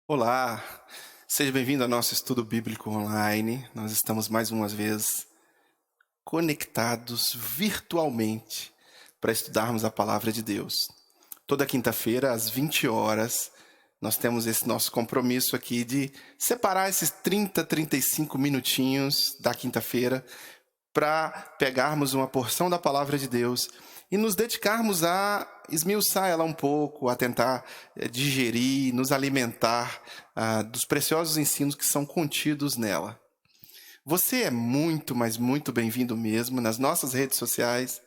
Olá, seja bem-vindo ao nosso estudo bíblico online. Nós estamos mais uma vez conectados virtualmente para estudarmos a palavra de Deus. Toda quinta-feira, às 20 horas, nós temos esse nosso compromisso aqui de separar esses 35 minutinhos da quinta-feira para pegarmos uma porção da palavra de Deus e nos dedicarmos a esmiuçar ela um pouco, a tentar digerir, nos alimentar dos preciosos ensinos que são contidos nela. Você é muito, mas muito bem-vindo mesmo nas nossas redes sociais,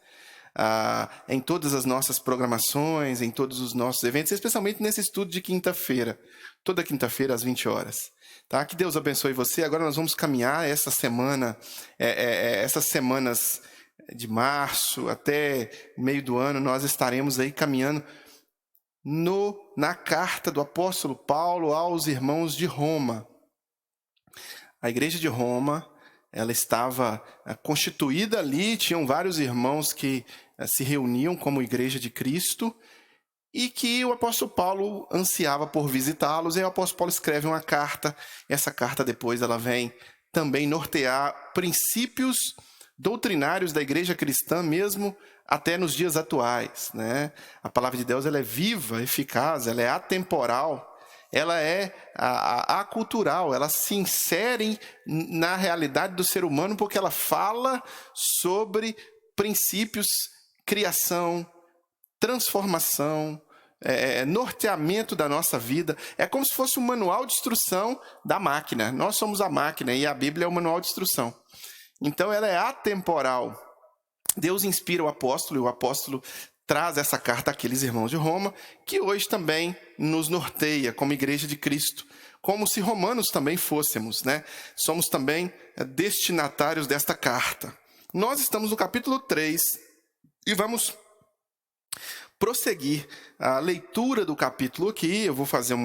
em todas as nossas programações, em todos os nossos eventos, especialmente nesse estudo de quinta-feira, toda quinta-feira às 20 horas. Tá? Que Deus abençoe você. Agora nós vamos caminhar essa semana, essas semanas de março até meio do ano, nós estaremos aí caminhando na carta do apóstolo Paulo aos irmãos de Roma. A igreja de Roma, ela estava constituída ali, tinham vários irmãos que se reuniam como igreja de Cristo e que o apóstolo Paulo ansiava por visitá-los, e o apóstolo Paulo escreve uma carta. Essa carta depois ela vem também nortear princípios doutrinários da igreja cristã, mesmo até nos dias atuais, né? A palavra de Deus ela é viva, eficaz, ela é atemporal, ela é acultural, ela se insere na realidade do ser humano porque ela fala sobre princípios, criação, transformação, norteamento da nossa vida. É como se fosse um manual de instrução da máquina. Nós somos a máquina e a Bíblia é o manual de instrução. Então ela é atemporal. Deus inspira o apóstolo e o apóstolo traz essa carta àqueles irmãos de Roma, que hoje também nos norteia como igreja de Cristo, como se romanos também fôssemos, né? Somos também destinatários desta carta. Nós estamos no capítulo 3 e vamos prosseguir a leitura do capítulo aqui. Eu vou fazer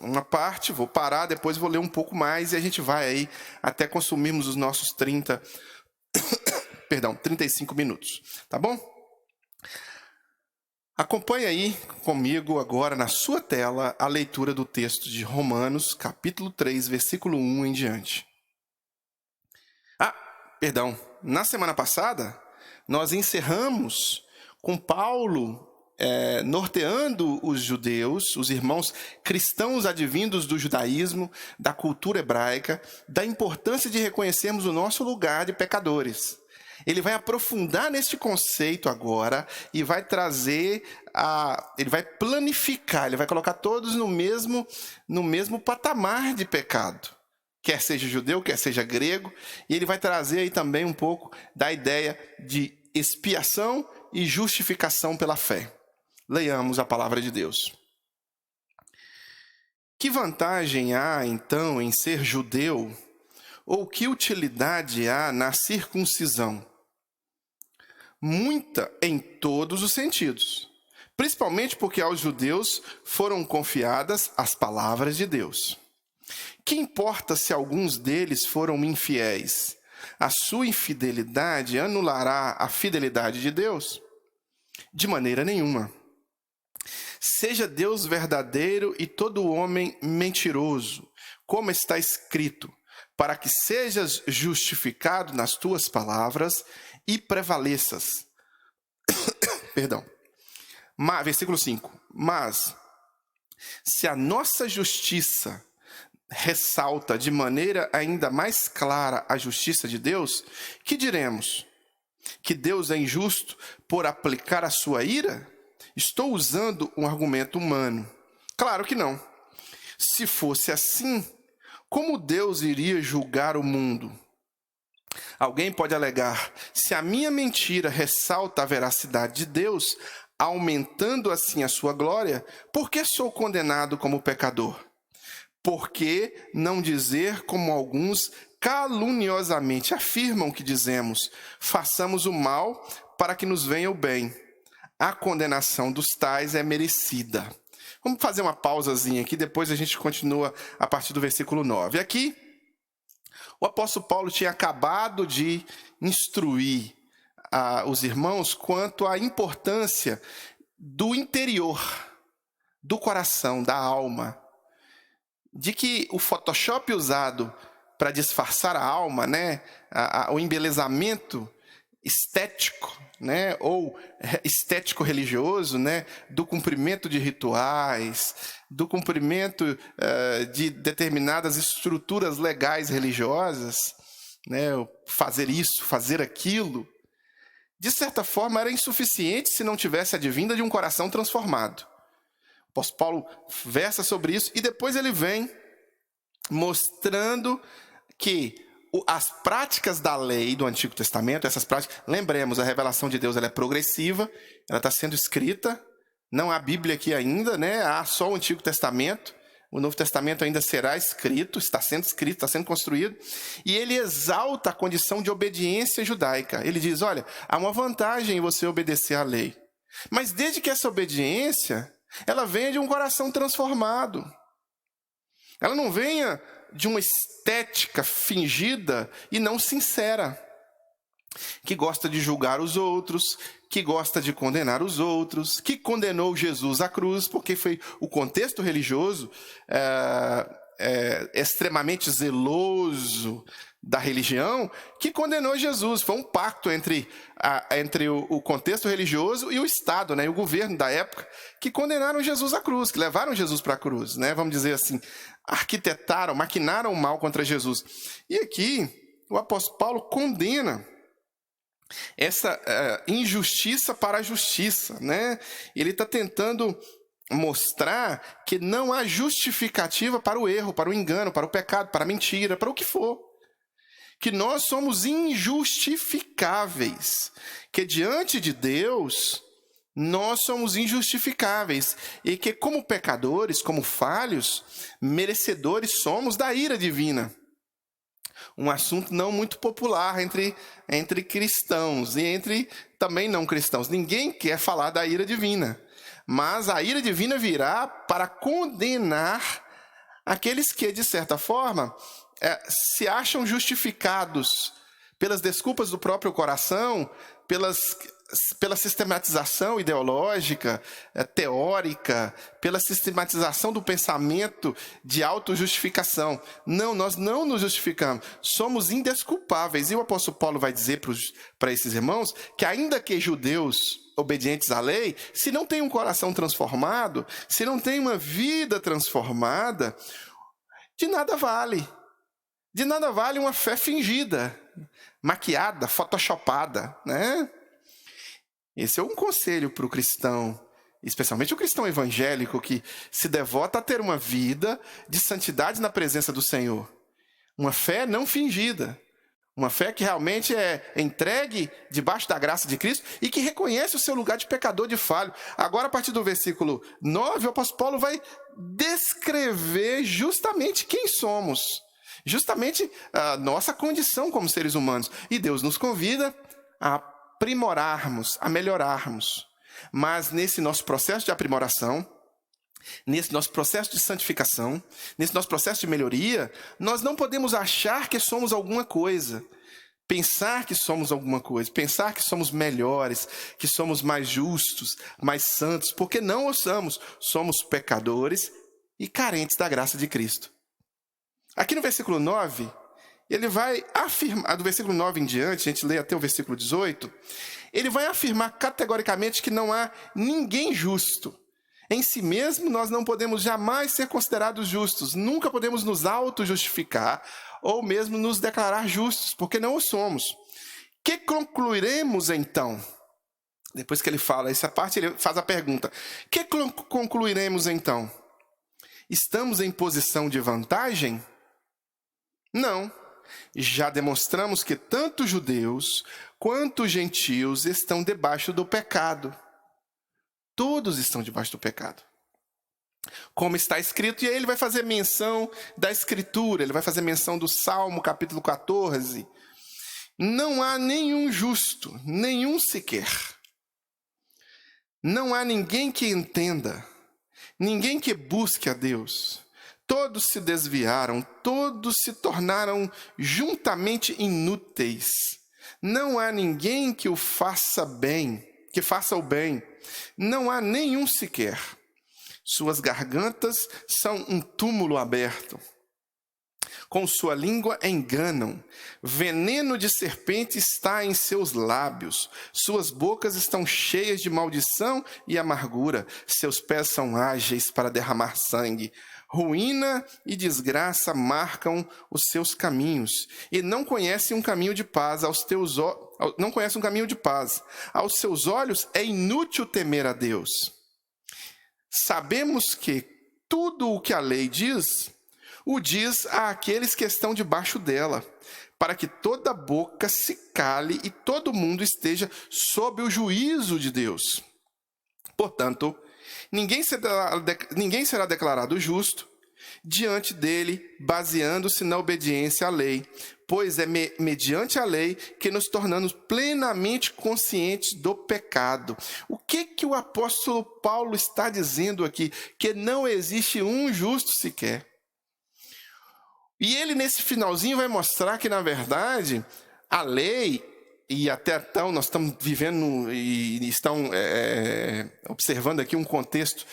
uma parte, vou parar, depois vou ler um pouco mais e a gente vai aí até consumirmos os nossos 35 minutos, tá bom? Acompanhe aí comigo agora na sua tela a leitura do texto de Romanos, capítulo 3, versículo 1 em diante. Na semana passada, nós encerramos com Paulo norteando os judeus, os irmãos cristãos advindos do judaísmo, da cultura hebraica, da importância de reconhecermos o nosso lugar de pecadores. Ele vai aprofundar neste conceito agora e vai trazer, ele vai planificar, ele vai colocar todos no mesmo patamar de pecado, quer seja judeu, quer seja grego, e ele vai trazer aí também um pouco da ideia de expiação e justificação pela fé. Leiamos a palavra de Deus. Que vantagem há, então, em ser judeu? Ou que utilidade há na circuncisão? Muita em todos os sentidos, principalmente porque aos judeus foram confiadas as palavras de Deus. Que importa se alguns deles foram infiéis? A sua infidelidade anulará a fidelidade de Deus? De maneira nenhuma. Seja Deus verdadeiro e todo homem mentiroso, como está escrito, para que sejas justificado nas tuas palavras e prevaleças. Versículo 5. Mas, se a nossa justiça ressalta de maneira ainda mais clara a justiça de Deus, que diremos? Que Deus é injusto por aplicar a sua ira? Estou usando um argumento humano. Claro que não. Se fosse assim, como Deus iria julgar o mundo? Alguém pode alegar, se a minha mentira ressalta a veracidade de Deus, aumentando assim a sua glória, por que sou condenado como pecador? Por que não dizer como alguns caluniosamente afirmam que dizemos, façamos o mal para que nos venha o bem? A condenação dos tais é merecida. Vamos fazer uma pausazinha aqui, depois a gente continua a partir do versículo 9. Aqui, o apóstolo Paulo tinha acabado de instruir os irmãos quanto à importância do interior, do coração, da alma. de que o Photoshop usado para disfarçar a alma, né, o embelezamento estético, né, ou estético religioso, né, do cumprimento de rituais, do cumprimento de determinadas estruturas legais religiosas, né, fazer isso, fazer aquilo, de certa forma era insuficiente se não tivesse a advinda de um coração transformado. O apóstolo Paulo versa sobre isso e depois ele vem mostrando que as práticas da lei do Antigo Testamento, essas práticas, lembremos, a revelação de Deus ela é progressiva, ela está sendo escrita, não há Bíblia aqui ainda, né? Há só o Antigo Testamento, o Novo Testamento ainda será escrito, está sendo construído, e ele exalta a condição de obediência judaica. Ele diz, olha, há uma vantagem em você obedecer à lei, mas desde que essa obediência, ela venha de um coração transformado. Ela não venha de uma estética fingida e não sincera, que gosta de julgar os outros, que gosta de condenar os outros, que condenou Jesus à cruz, porque foi o contexto religioso extremamente zeloso da religião, que condenou Jesus. Foi um pacto entre o contexto religioso e o Estado, né, e o governo da época, que condenaram Jesus à cruz, que levaram Jesus para a cruz, né, vamos dizer assim, arquitetaram, maquinaram o mal contra Jesus. E aqui, o apóstolo Paulo condena essa injustiça para a justiça, né? Ele está tentando mostrar que não há justificativa para o erro, para o engano, para o pecado, para a mentira, para o que for. Que nós somos injustificáveis, que diante de Deus nós somos injustificáveis e que como pecadores, como falhos, merecedores somos da ira divina. Um assunto não muito popular entre cristãos e entre também não cristãos. Ninguém quer falar da ira divina, mas a ira divina virá para condenar aqueles que, de certa forma, se acham justificados pelas desculpas do próprio coração, pela sistematização ideológica, teórica, pela sistematização do pensamento de autojustificação. Não, nós não nos justificamos, somos indesculpáveis. E o apóstolo Paulo vai dizer para esses irmãos que ainda que judeus obedientes à lei, se não tem um coração transformado, se não tem uma vida transformada, de nada vale. De nada vale uma fé fingida, maquiada, photoshopada, né? Esse é um conselho para o cristão, especialmente o cristão evangélico que se devota a ter uma vida de santidade na presença do Senhor. Uma fé não fingida, uma fé que realmente é entregue debaixo da graça de Cristo e que reconhece o seu lugar de pecador, de falho. Agora, a partir do versículo 9, o apóstolo Paulo vai descrever justamente quem somos, justamente a nossa condição como seres humanos. E Deus nos convida a aprimorarmos, a melhorarmos. Mas nesse nosso processo de aprimoração, nesse nosso processo de santificação, nesse nosso processo de melhoria, nós não podemos achar que somos alguma coisa, pensar que somos alguma coisa, pensar que somos melhores, que somos mais justos, mais santos, porque não o somos. Somos pecadores e carentes da graça de Cristo. Aqui no versículo 9, ele vai afirmar, do versículo 9 em diante, a gente lê até o versículo 18, ele vai afirmar categoricamente que não há ninguém justo. Em si mesmo, nós não podemos jamais ser considerados justos, nunca podemos nos auto-justificar ou mesmo nos declarar justos, porque não o somos. Que concluiremos então? Depois que ele fala essa parte, ele faz a pergunta: que concluiremos então? Estamos em posição de vantagem? Não. Já demonstramos que tanto judeus quanto gentios estão debaixo do pecado. Todos estão debaixo do pecado. Como está escrito, e aí ele vai fazer menção da Escritura, ele vai fazer menção do Salmo, capítulo 14. Não há nenhum justo, nenhum sequer. Não há ninguém que entenda, ninguém que busque a Deus. Todos se desviaram, todos se tornaram juntamente inúteis. Não há ninguém que faça o bem. Não há nenhum sequer. Suas gargantas são um túmulo aberto. Com sua língua enganam. Veneno de serpente está em seus lábios. Suas bocas estão cheias de maldição e amargura. Seus pés são ágeis para derramar sangue. Ruína e desgraça marcam os seus caminhos. E não conhece um caminho de paz não conhece um caminho de paz. Aos seus olhos é inútil temer a Deus. Sabemos que tudo o que a lei diz, o diz àqueles que estão debaixo dela, para que toda boca se cale e todo mundo esteja sob o juízo de Deus. Portanto, ninguém será declarado justo diante dele, baseando-se na obediência à lei, pois é mediante a lei que nos tornamos plenamente conscientes do pecado. O que o apóstolo Paulo está dizendo aqui? Que não existe um justo sequer. E ele, nesse finalzinho, vai mostrar que, na verdade, a lei, e até então nós estamos vivendo e estão observando aqui um contexto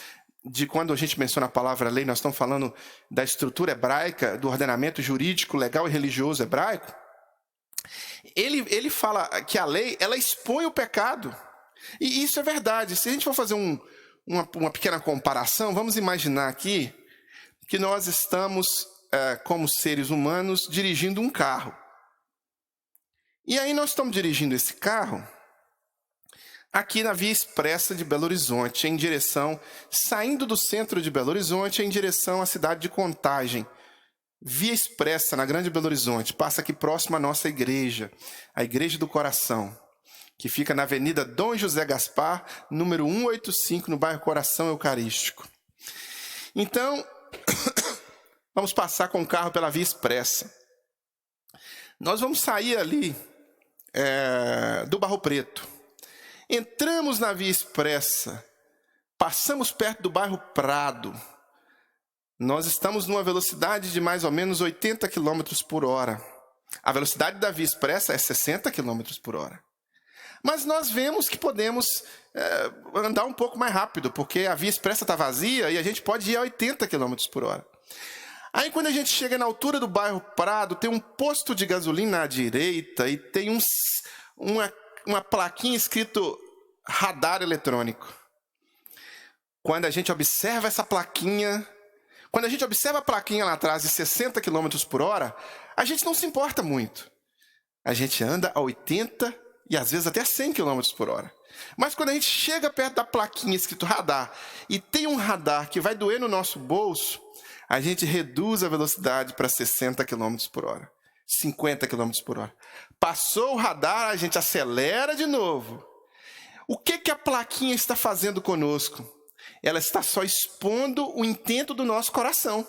de quando a gente menciona a palavra lei, nós estamos falando da estrutura hebraica, do ordenamento jurídico, legal e religioso hebraico. Ele fala que a lei, ela expõe o pecado. E isso é verdade. Se a gente for fazer uma pequena comparação, vamos imaginar aqui que nós estamos, como seres humanos, dirigindo um carro. E aí nós estamos dirigindo esse carro aqui na Via Expressa de Belo Horizonte, saindo do centro de Belo Horizonte em direção à cidade de Contagem. Via Expressa, na Grande Belo Horizonte, passa aqui próximo à nossa igreja, a Igreja do Coração, que fica na Avenida Dom José Gaspar, número 185, no bairro Coração Eucarístico. Então, vamos passar com o carro pela Via Expressa. Nós vamos sair ali do Barro Preto. Entramos na Via Expressa, passamos perto do bairro Prado. Nós estamos numa velocidade de mais ou menos 80 km por hora. A velocidade da Via Expressa é 60 km por hora. Mas nós vemos que podemos andar um pouco mais rápido, porque a Via Expressa está vazia e a gente pode ir a 80 km por hora. Aí quando a gente chega na altura do bairro Prado, tem um posto de gasolina à direita e tem uma plaquinha escrito radar eletrônico. Quando a gente observa essa plaquinha, quando a gente observa a plaquinha lá atrás de 60 km por hora, a gente não se importa muito. A gente anda a 80 e às vezes até 100 km por hora. Mas quando a gente chega perto da plaquinha escrito radar e tem um radar que vai doer no nosso bolso, a gente reduz a velocidade para 60 km por hora, 50 km por hora. Passou o radar, a gente acelera de novo. O que a plaquinha está fazendo conosco? Ela está só expondo o intento do nosso coração.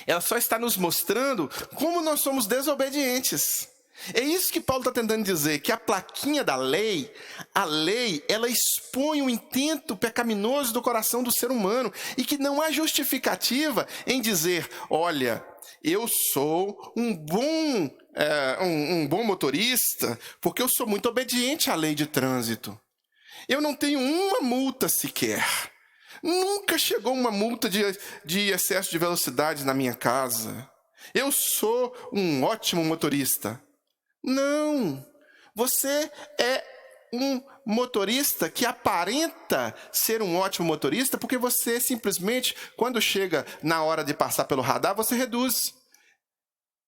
Ela só está nos mostrando como nós somos desobedientes. É isso que Paulo está tentando dizer, que a plaquinha da lei, ela expõe o intento pecaminoso do coração do ser humano e que não há justificativa em dizer, olha, eu sou um bom motorista porque eu sou muito obediente à lei de trânsito. Eu não tenho uma multa sequer. Nunca chegou uma multa de excesso de velocidade na minha casa. Eu sou um ótimo motorista. Não, você é um motorista que aparenta ser um ótimo motorista porque você simplesmente, quando chega na hora de passar pelo radar, você reduz.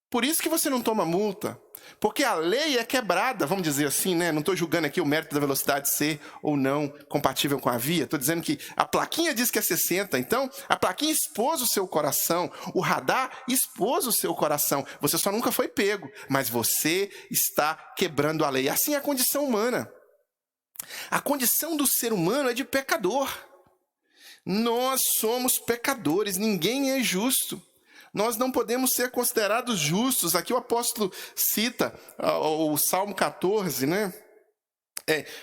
Por isso que você não toma multa, porque a lei é quebrada, vamos dizer assim, né? Não estou julgando aqui o mérito da velocidade ser ou não compatível com a via, estou dizendo que a plaquinha diz que é 60, então a plaquinha expôs o seu coração, o radar expôs o seu coração, você só nunca foi pego, mas você está quebrando a lei. Assim é a condição humana. A condição do ser humano é de pecador. Nós somos pecadores, ninguém é justo. Nós não podemos ser considerados justos. Aqui o apóstolo cita o Salmo 14, né?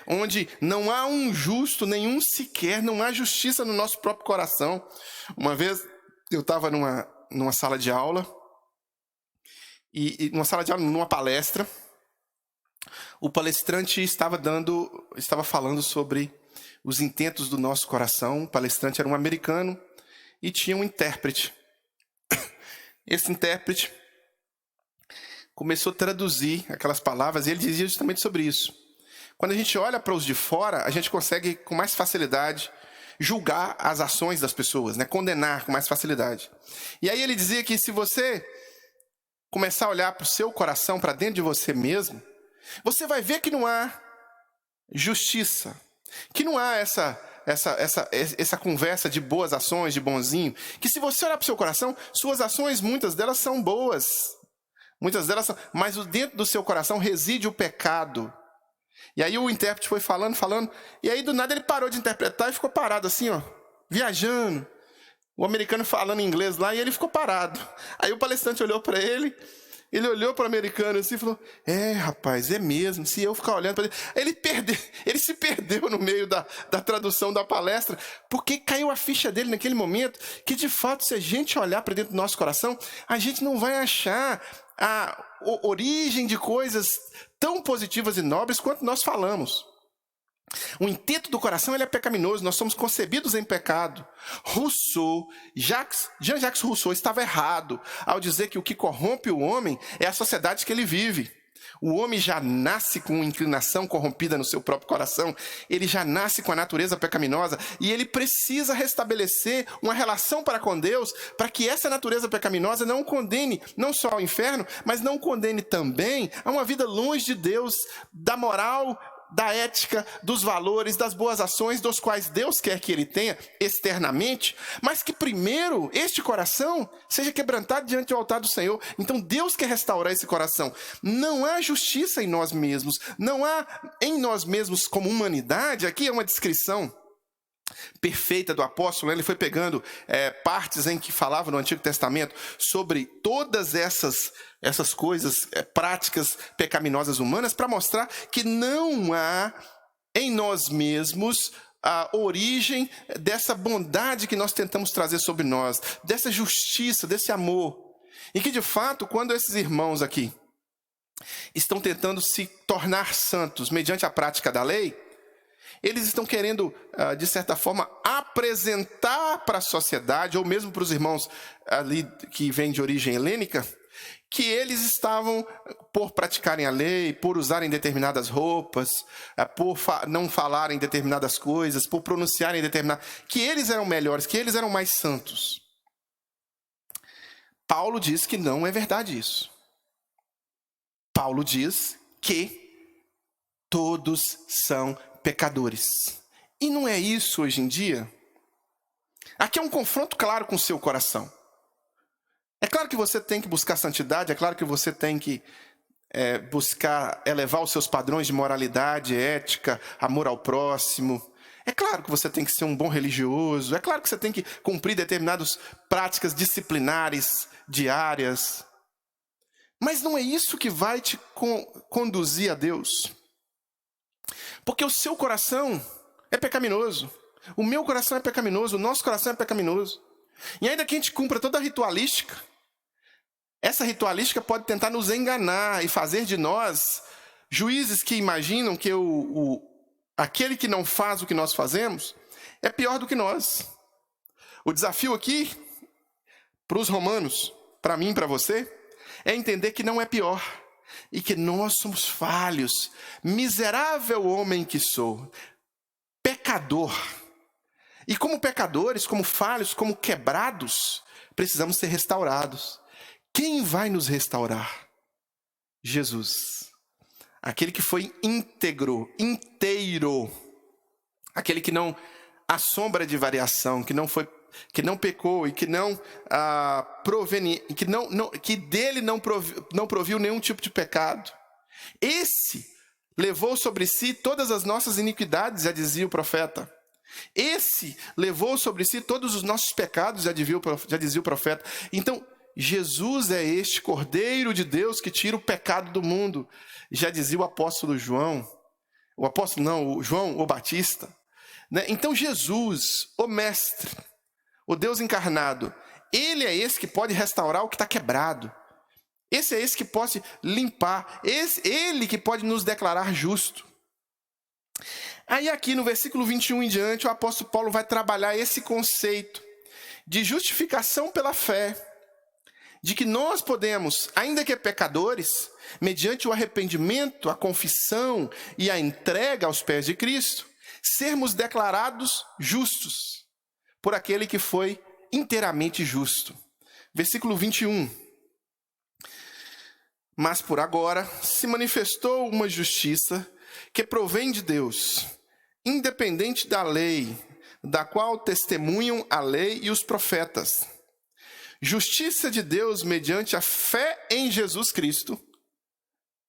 Onde não há um justo, nenhum sequer, não há justiça no nosso próprio coração. Uma vez eu estava numa sala de aula, numa palestra, o palestrante estava falando sobre os intentos do nosso coração. O palestrante era um americano e tinha um intérprete. Esse intérprete começou a traduzir aquelas palavras e ele dizia justamente sobre isso. Quando a gente olha para os de fora, a gente consegue com mais facilidade julgar as ações das pessoas, né? Condenar com mais facilidade. E aí ele dizia que se você começar a olhar para o seu coração, para dentro de você mesmo, você vai ver que não há justiça, que não há essa conversa de boas ações, de bonzinho, que se você olhar para o seu coração, suas ações, muitas delas são boas, muitas delas são, mas dentro do seu coração reside o pecado. E aí o intérprete foi falando, e aí do nada ele parou de interpretar e ficou parado assim, ó, viajando. O americano falando inglês lá, e ele ficou parado. Aí o palestrante olhou para ele olhou para o americano assim e falou, rapaz, é mesmo, se eu ficar olhando para ele... Ele se perdeu no meio da tradução da palestra, porque caiu a ficha dele naquele momento, que de fato, se a gente olhar para dentro do nosso coração, a gente não vai achar a origem de coisas tão positivas e nobres quanto nós falamos. O intento do coração ele é pecaminoso, nós somos concebidos em pecado. Jean-Jacques Rousseau estava errado ao dizer que o que corrompe o homem é a sociedade que ele vive. O homem já nasce com uma inclinação corrompida no seu próprio coração, ele já nasce com a natureza pecaminosa e ele precisa restabelecer uma relação para com Deus, para que essa natureza pecaminosa não o condene não só ao inferno, mas não o condene também a uma vida longe de Deus, da moral, da ética, dos valores, das boas ações, dos quais Deus quer que ele tenha externamente, mas que primeiro este coração seja quebrantado diante do altar do Senhor. Então Deus quer restaurar esse coração. Não há justiça em nós mesmos, não há em nós mesmos como humanidade. Aqui é uma descrição perfeita do apóstolo, ele foi pegando partes em que falava no Antigo Testamento sobre todas essas coisas, práticas pecaminosas humanas, para mostrar que não há em nós mesmos a origem dessa bondade que nós tentamos trazer sobre nós, dessa justiça, desse amor. E que de fato, quando esses irmãos aqui estão tentando se tornar santos mediante a prática da lei, eles estão querendo, de certa forma, apresentar para a sociedade, ou mesmo para os irmãos ali que vêm de origem helênica, que eles estavam, por praticarem a lei, por usarem determinadas roupas, por não falarem determinadas coisas, por pronunciarem determinadas... que eles eram melhores, que eles eram mais santos. Paulo diz que não é verdade isso. Paulo diz que todos são pecadores. E não é isso hoje em dia? Aqui é um confronto claro com o seu coração. É claro que você tem que buscar santidade, é claro que você tem que buscar elevar os seus padrões de moralidade, ética, amor ao próximo. É claro que você tem que ser um bom religioso, é claro que você tem que cumprir determinadas práticas disciplinares diárias. Mas não é isso que vai te conduzir a Deus. Porque o seu coração é pecaminoso. O meu coração é pecaminoso. O nosso coração é pecaminoso. E ainda que a gente cumpra toda a ritualística, essa ritualística pode tentar nos enganar e fazer de nós juízes que imaginam que aquele que não faz o que nós fazemos é pior do que nós. O desafio aqui, para os romanos, para mim e para você, é entender que não é pior. E que nós somos falhos, miserável homem que sou, pecador. E como pecadores, como falhos, como quebrados, precisamos ser restaurados. Quem vai nos restaurar? Jesus. Aquele que foi íntegro, inteiro. Aquele que não há sombra de variação, que não pecou e que que dele não proviu nenhum tipo de pecado. Esse levou sobre si todas as nossas iniquidades, já dizia o profeta. Esse levou sobre si todos os nossos pecados, já dizia o profeta. Então, Jesus é este Cordeiro de Deus que tira o pecado do mundo, já dizia o apóstolo João. João, o Batista. Então, Jesus, o Mestre, o Deus encarnado, ele é esse que pode restaurar o que está quebrado. Esse é esse que pode limpar. Ele que pode nos declarar justo. Aí aqui no versículo 21 em diante, o apóstolo Paulo vai trabalhar esse conceito de justificação pela fé, de que nós podemos, ainda que pecadores, mediante o arrependimento, a confissão e a entrega aos pés de Cristo, sermos declarados justos por aquele que foi inteiramente justo. Versículo 21. Mas por agora se manifestou uma justiça que provém de Deus, independente da lei, da qual testemunham a lei e os profetas. Justiça de Deus mediante a fé em Jesus Cristo.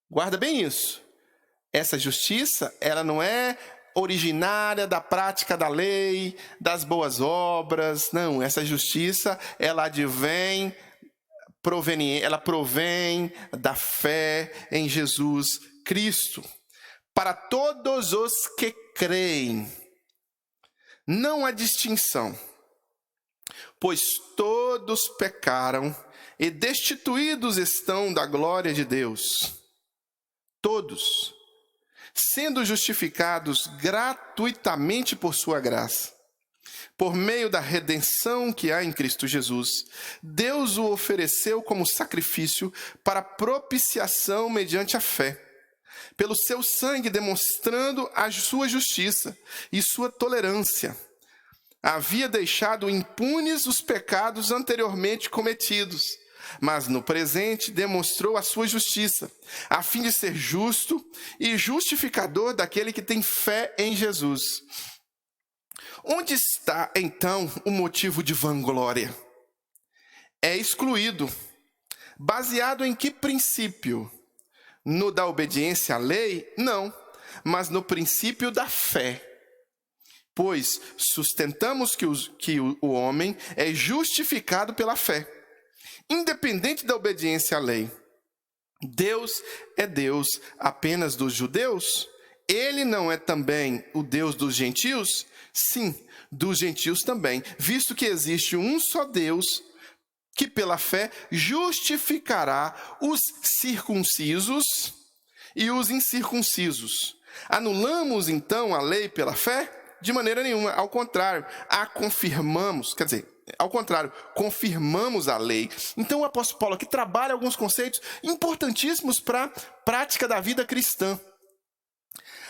Guarda bem isso. Essa justiça, ela não é originária da prática da lei, das boas obras. Não, essa justiça, ela advém, ela provém da fé em Jesus Cristo. Para todos os que creem, não há distinção, pois todos pecaram e destituídos estão da glória de Deus. Todos, sendo justificados gratuitamente por sua graça, por meio da redenção que há em Cristo Jesus, Deus o ofereceu como sacrifício para propiciação mediante a fé, pelo seu sangue demonstrando a sua justiça e sua tolerância. Havia deixado impunes os pecados anteriormente cometidos, mas no presente demonstrou a sua justiça, a fim de ser justo e justificador daquele que tem fé em Jesus. Onde está, então, o motivo de vanglória? É excluído. Baseado em que princípio? No da obediência à lei? Não, mas no princípio da fé. Pois sustentamos que o homem é justificado pela fé, independente da obediência à lei. Deus é Deus apenas dos judeus? Ele não é também o Deus dos gentios? Sim, dos gentios também, visto que existe um só Deus, que pela fé justificará os circuncisos e os incircuncisos. Anulamos então a lei pela fé? De maneira nenhuma, ao contrário, confirmamos a lei. Então o apóstolo Paulo aqui trabalha alguns conceitos importantíssimos para a prática da vida cristã.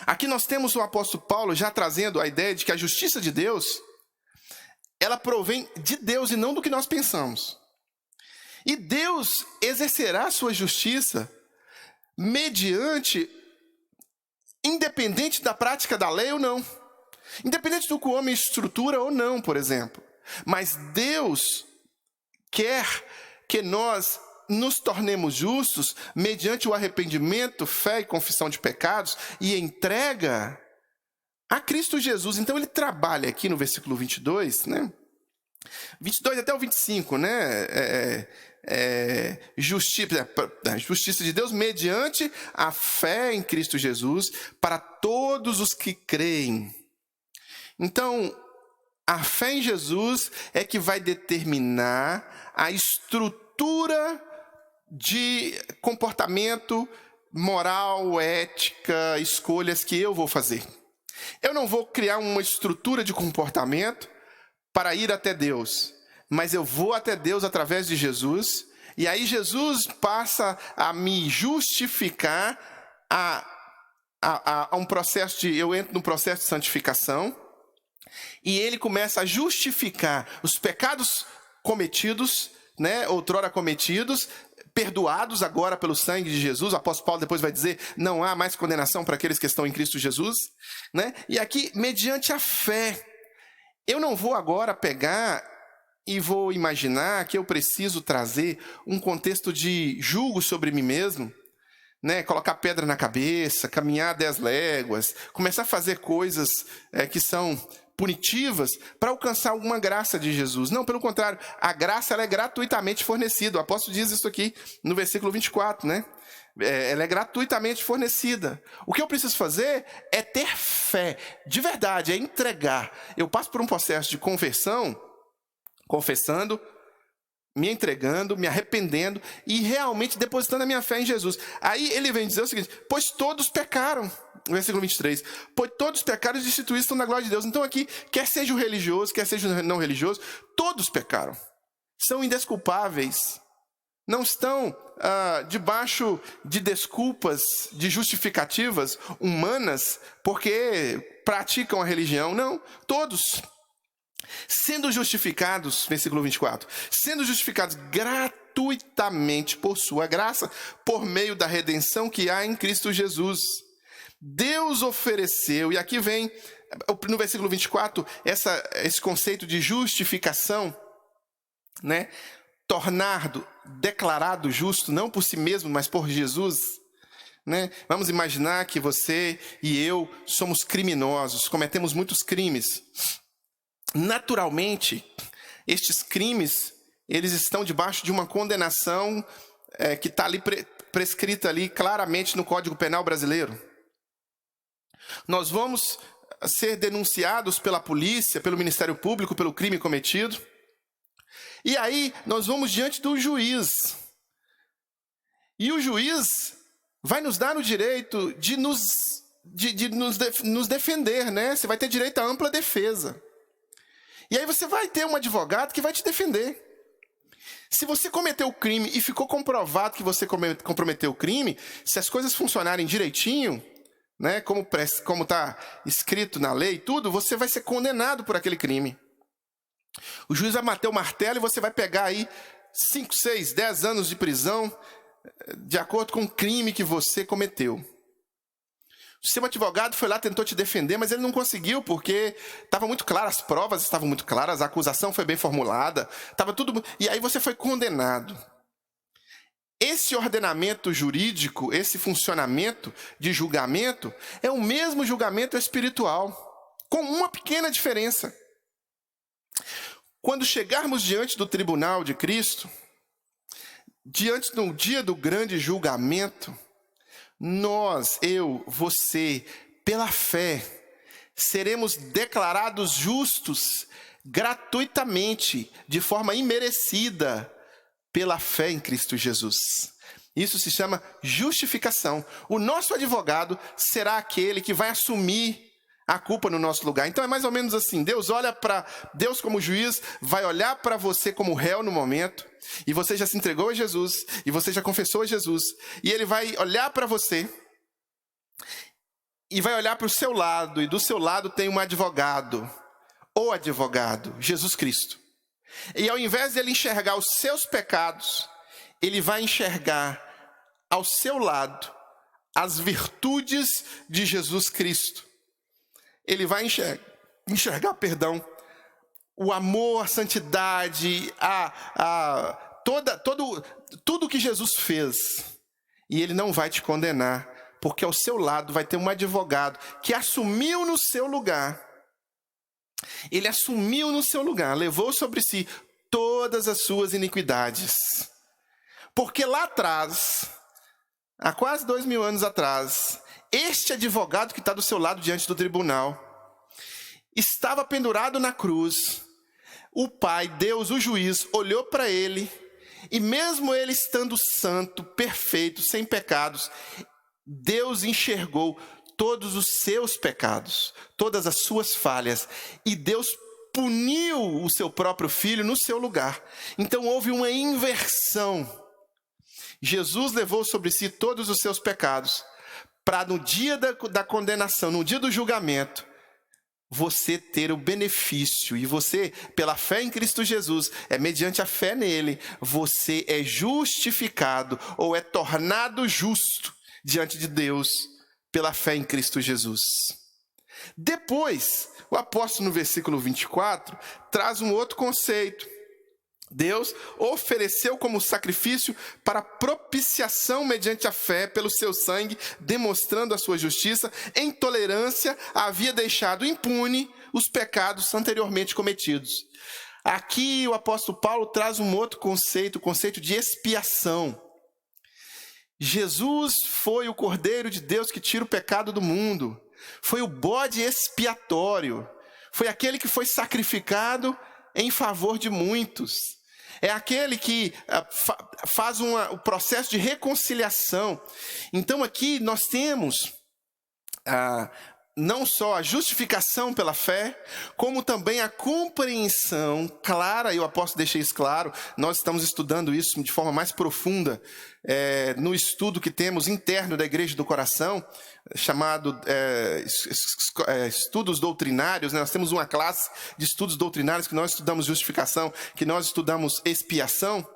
Aqui nós temos o apóstolo Paulo já trazendo a ideia de que a justiça de Deus, ela provém de Deus e não do que nós pensamos. E Deus exercerá a sua justiça independente da prática da lei ou não. Independente do que o homem estrutura ou não, por exemplo. Mas Deus quer que nós nos tornemos justos mediante o arrependimento, fé e confissão de pecados e entrega a Cristo Jesus. Então ele trabalha aqui no versículo 22, né? 22 até o 25, né? Justiça de Deus mediante a fé em Cristo Jesus para todos os que creem. Então, a fé em Jesus é que vai determinar a estrutura de comportamento moral, ética, escolhas que eu vou fazer. Eu não vou criar uma estrutura de comportamento para ir até Deus, mas eu vou até Deus através de Jesus, e aí Jesus passa a me justificar a um processo eu entro no processo de santificação, e ele começa a justificar os pecados cometidos, né, outrora cometidos, perdoados agora pelo sangue de Jesus. O apóstolo Paulo depois vai dizer, não há mais condenação para aqueles que estão em Cristo Jesus, né? E aqui, mediante a fé, eu não vou agora pegar e vou imaginar que eu preciso trazer um contexto de julgo sobre mim mesmo, né? Colocar pedra na cabeça, caminhar 10 léguas, começar a fazer coisas que são punitivas para alcançar alguma graça de Jesus. Não, pelo contrário, a graça ela é gratuitamente fornecida. O apóstolo diz isso aqui no versículo 24, né? Ela é gratuitamente fornecida. O que eu preciso fazer é ter fé, de verdade, é entregar. Eu passo por um processo de conversão, confessando, me entregando, me arrependendo e realmente depositando a minha fé em Jesus. Aí ele vem dizer o seguinte, pois todos pecaram. Versículo 23. Pois todos os pecados e destituídos estão na glória de Deus. Então aqui, quer seja o religioso, quer seja o não religioso, todos pecaram. São indesculpáveis. Não estão debaixo de desculpas, de justificativas humanas, porque praticam a religião. Não, todos. Sendo justificados, versículo 24, sendo justificados gratuitamente por sua graça, por meio da redenção que há em Cristo Jesus. Deus ofereceu, e aqui vem, no versículo 24, esse conceito de justificação, né? Tornado, declarado justo, não por si mesmo, mas por Jesus. Né? Vamos imaginar que você e eu somos criminosos, cometemos muitos crimes. Naturalmente, estes crimes, eles estão debaixo de uma condenação que está ali prescrita ali claramente no Código Penal brasileiro. Nós vamos ser denunciados pela polícia, pelo Ministério Público, pelo crime cometido. E aí, nós vamos diante do juiz. E o juiz vai nos dar o direito de nos defender, né? Você vai ter direito à ampla defesa. E aí você vai ter um advogado que vai te defender. Se você cometeu o crime e ficou comprovado que você comprometeu o crime, se as coisas funcionarem direitinho, né, como está escrito na lei e tudo, você vai ser condenado por aquele crime. O juiz vai bater o martelo e você vai pegar aí 5, 6, 10 anos de prisão de acordo com o crime que você cometeu. O seu advogado foi lá, tentou te defender, mas ele não conseguiu porque estava muito claro, as provas estavam muito claras, a acusação foi bem formulada, estava tudo... E aí você foi condenado. Esse ordenamento jurídico, esse funcionamento de julgamento, é o mesmo julgamento espiritual, com uma pequena diferença. Quando chegarmos diante do tribunal de Cristo, diante do dia do grande julgamento, nós, eu, você, pela fé, seremos declarados justos gratuitamente, de forma imerecida, pela fé em Cristo Jesus. Isso se chama justificação. O nosso advogado será aquele que vai assumir a culpa no nosso lugar. Então é mais ou menos assim, Deus como juiz vai olhar para você como réu no momento, e você já se entregou a Jesus, e você já confessou a Jesus, e ele vai olhar para você, e vai olhar para o seu lado, e do seu lado tem um advogado, o advogado, Jesus Cristo. E ao invés de ele enxergar os seus pecados, ele vai enxergar ao seu lado as virtudes de Jesus Cristo. Ele vai enxergar, o amor, a santidade, tudo que Jesus fez. E ele não vai te condenar, porque ao seu lado vai ter um advogado que assumiu no seu lugar. Ele assumiu no seu lugar, levou sobre si todas as suas iniquidades. Porque lá atrás, há quase 2000 anos atrás, este advogado que está do seu lado diante do tribunal, estava pendurado na cruz. O Pai, Deus, o juiz, olhou para ele, e mesmo ele estando santo, perfeito, sem pecados, Deus enxergou todos os seus pecados, todas as suas falhas, e Deus puniu o seu próprio filho no seu lugar. Então houve uma inversão. Jesus levou sobre si todos os seus pecados, para no dia da condenação, no dia do julgamento, você ter o benefício, e você, pela fé em Cristo Jesus, mediante a fé nele, você é justificado, ou é tornado justo diante de Deus, pela fé em Cristo Jesus. Depois, o apóstolo no versículo 24, traz um outro conceito. Deus ofereceu como sacrifício para propiciação mediante a fé pelo seu sangue, demonstrando a sua justiça, em tolerância, havia deixado impune os pecados anteriormente cometidos. Aqui o apóstolo Paulo traz um outro conceito, o conceito de expiação. Jesus foi o Cordeiro de Deus que tira o pecado do mundo. Foi o bode expiatório. Foi aquele que foi sacrificado em favor de muitos. É aquele que faz o processo de reconciliação. Então aqui nós temos não só a justificação pela fé, como também a compreensão clara, e o apóstolo deixa isso claro, nós estamos estudando isso de forma mais profunda no estudo que temos interno da Igreja do Coração, chamado estudos doutrinários, né? Nós temos uma classe de estudos doutrinários que nós estudamos justificação, que nós estudamos expiação,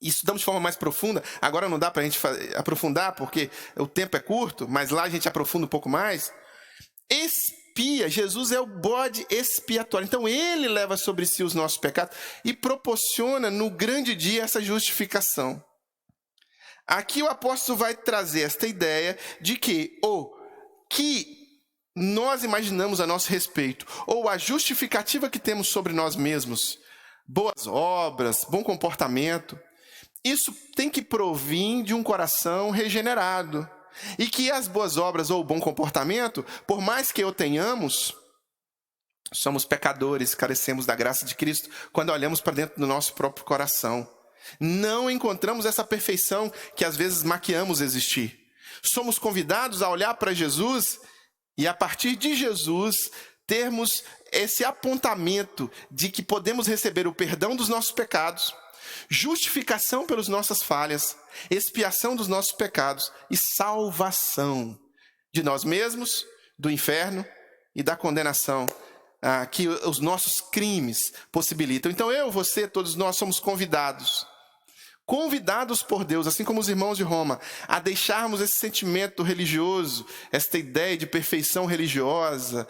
e estudamos de forma mais profunda. Agora não dá para a gente aprofundar, porque o tempo é curto, mas lá a gente aprofunda um pouco mais. Expia, Jesus é o bode expiatório. Então ele leva sobre si os nossos pecados e proporciona no grande dia essa justificação. Aqui o apóstolo vai trazer esta ideia de que o que nós imaginamos a nosso respeito, ou a justificativa que temos sobre nós mesmos, boas obras, bom comportamento, isso tem que provir de um coração regenerado. E que as boas obras ou o bom comportamento, por mais que o tenhamos, somos pecadores, carecemos da graça de Cristo quando olhamos para dentro do nosso próprio coração. Não encontramos essa perfeição que às vezes maquiamos existir. Somos convidados a olhar para Jesus e a partir de Jesus termos esse apontamento de que podemos receber o perdão dos nossos pecados, justificação pelas nossas falhas, expiação dos nossos pecados e salvação de nós mesmos, do inferno e da condenação que os nossos crimes possibilitam. Então eu, você, todos nós somos convidados por Deus, assim como os irmãos de Roma, a deixarmos esse sentimento religioso, esta ideia de perfeição religiosa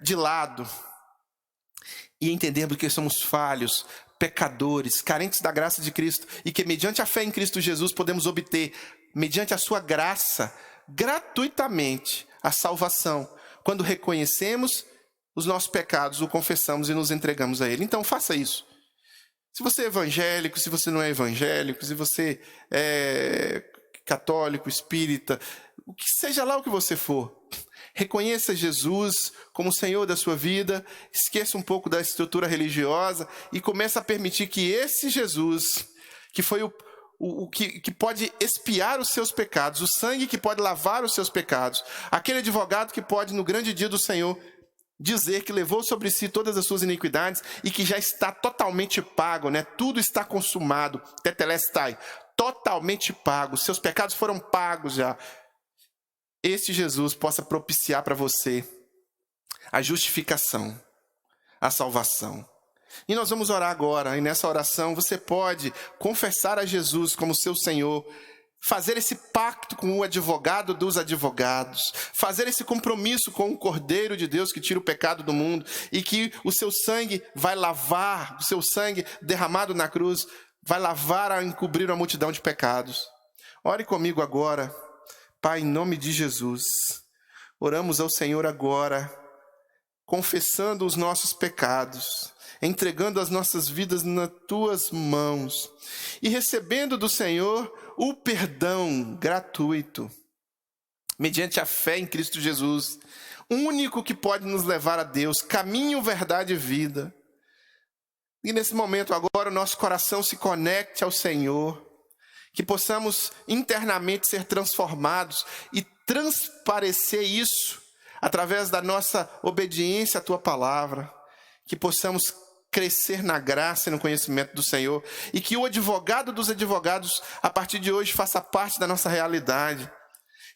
de lado e entendermos que somos falhos, pecadores, carentes da graça de Cristo e que mediante a fé em Cristo Jesus podemos obter, mediante a sua graça, gratuitamente a salvação, quando reconhecemos os nossos pecados, o confessamos e nos entregamos a Ele. Então faça isso. Se você é evangélico, se você não é evangélico, se você é católico, espírita, o que seja lá o que você for, reconheça Jesus como o Senhor da sua vida, esqueça um pouco da estrutura religiosa e comece a permitir que esse Jesus, que foi o que pode expiar os seus pecados, o sangue que pode lavar os seus pecados, aquele advogado que pode, no grande dia do Senhor, dizer que levou sobre si todas as suas iniquidades e que já está totalmente pago, né? Tudo está consumado, tetelestai, totalmente pago, seus pecados foram pagos já. Este Jesus possa propiciar para você a justificação, a salvação. E nós vamos orar agora, e nessa oração você pode confessar a Jesus como seu Senhor, fazer esse pacto com o advogado dos advogados, fazer esse compromisso com o Cordeiro de Deus que tira o pecado do mundo e que o seu sangue vai lavar, o seu sangue derramado na cruz vai lavar, encobrir a multidão de pecados. Ore comigo agora. Pai, em nome de Jesus, oramos ao Senhor agora, confessando os nossos pecados, entregando as nossas vidas nas tuas mãos e recebendo do Senhor o perdão gratuito, mediante a fé em Cristo Jesus, único que pode nos levar a Deus, caminho, verdade e vida. E nesse momento agora o nosso coração se conecte ao Senhor, que possamos internamente ser transformados e transparecer isso através da nossa obediência à Tua palavra, que possamos crescer na graça e no conhecimento do Senhor e que o advogado dos advogados, a partir de hoje, faça parte da nossa realidade,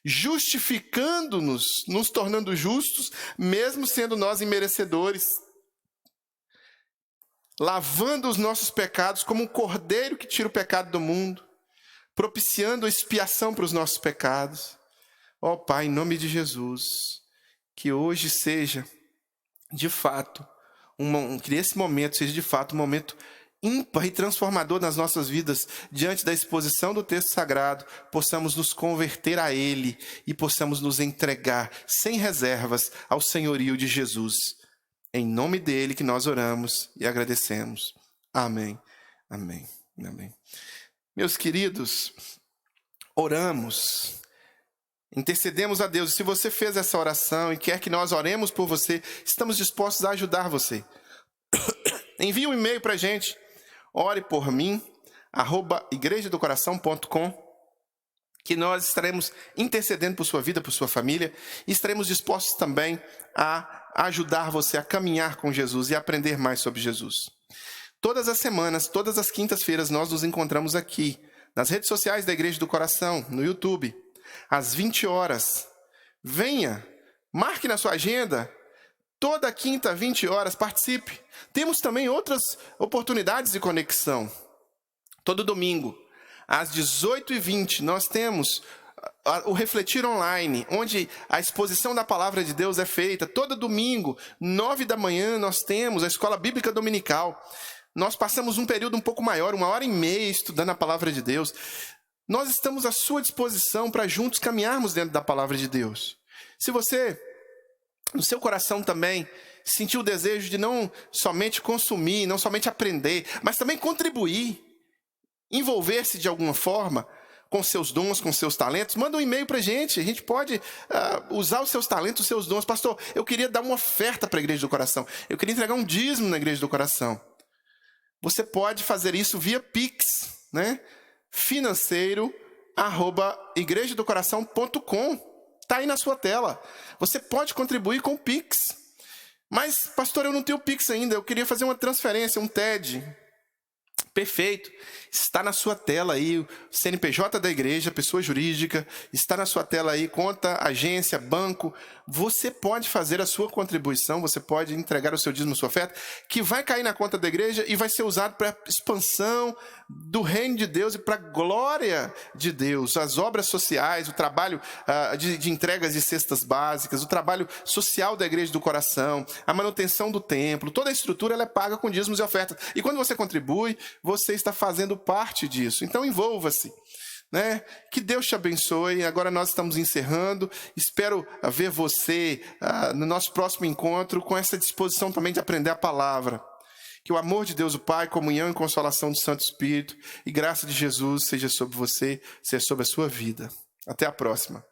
justificando-nos, nos tornando justos, mesmo sendo nós imerecedores, lavando os nossos pecados como um cordeiro que tira o pecado do mundo, propiciando a expiação para os nossos pecados. Ó Pai, em nome de Jesus, que hoje seja, de fato, que esse momento seja, de fato, um momento ímpar e transformador nas nossas vidas, diante da exposição do texto sagrado, possamos nos converter a Ele e possamos nos entregar, sem reservas, ao senhorio de Jesus. Em nome dEle que nós oramos e agradecemos. Amém. Amém. Amém. Meus queridos, oramos, intercedemos a Deus. Se você fez essa oração e quer que nós oremos por você, estamos dispostos a ajudar você. Envie um e-mail para a gente, orepormim@igrejadocoração.com. que nós estaremos intercedendo por sua vida, por sua família, e estaremos dispostos também a ajudar você a caminhar com Jesus e a aprender mais sobre Jesus. Todas as semanas, todas as quintas-feiras, nós nos encontramos aqui, nas redes sociais da Igreja do Coração, no YouTube, às 20 horas. Venha, marque na sua agenda, toda quinta, 20 horas, participe. Temos também outras oportunidades de conexão. Todo domingo, às 18h20, nós temos o Refletir Online, onde a exposição da Palavra de Deus é feita. Todo domingo, 9 da manhã, nós temos a Escola Bíblica Dominical. Nós passamos um período um pouco maior, 1h30, estudando a Palavra de Deus. Nós estamos à sua disposição para juntos caminharmos dentro da Palavra de Deus. Se você, no seu coração também, sentiu o desejo de não somente consumir, não somente aprender, mas também contribuir, envolver-se de alguma forma com seus dons, com seus talentos, manda um e-mail para a gente pode usar os seus talentos, os seus dons. Pastor, eu queria dar uma oferta para a Igreja do Coração, eu queria entregar um dízimo na Igreja do Coração. Você pode fazer isso via Pix, né? financeiro@igrejadocoração.com. Está aí na sua tela. Você pode contribuir com o Pix. Mas, pastor, eu não tenho Pix ainda, eu queria fazer uma transferência, um TED. Perfeito. Está na sua tela aí o CNPJ da igreja, pessoa jurídica. Está na sua tela aí conta, agência, banco. Você pode fazer a sua contribuição, você pode entregar o seu dízimo, sua oferta, que vai cair na conta da igreja e vai ser usado para a expansão do reino de Deus e para a glória de Deus. As obras sociais, o trabalho de entregas de cestas básicas, o trabalho social da Igreja do Coração, a manutenção do templo, toda a estrutura ela é paga com dízimos e ofertas. E quando você contribui, você está fazendo parte disso. Então envolva-se, né? Que Deus te abençoe. Agora nós estamos encerrando. Espero ver você no nosso próximo encontro com essa disposição também de aprender a palavra. Que o amor de Deus o Pai, comunhão e consolação do Santo Espírito e graça de Jesus seja sobre você, seja sobre a sua vida. Até a próxima.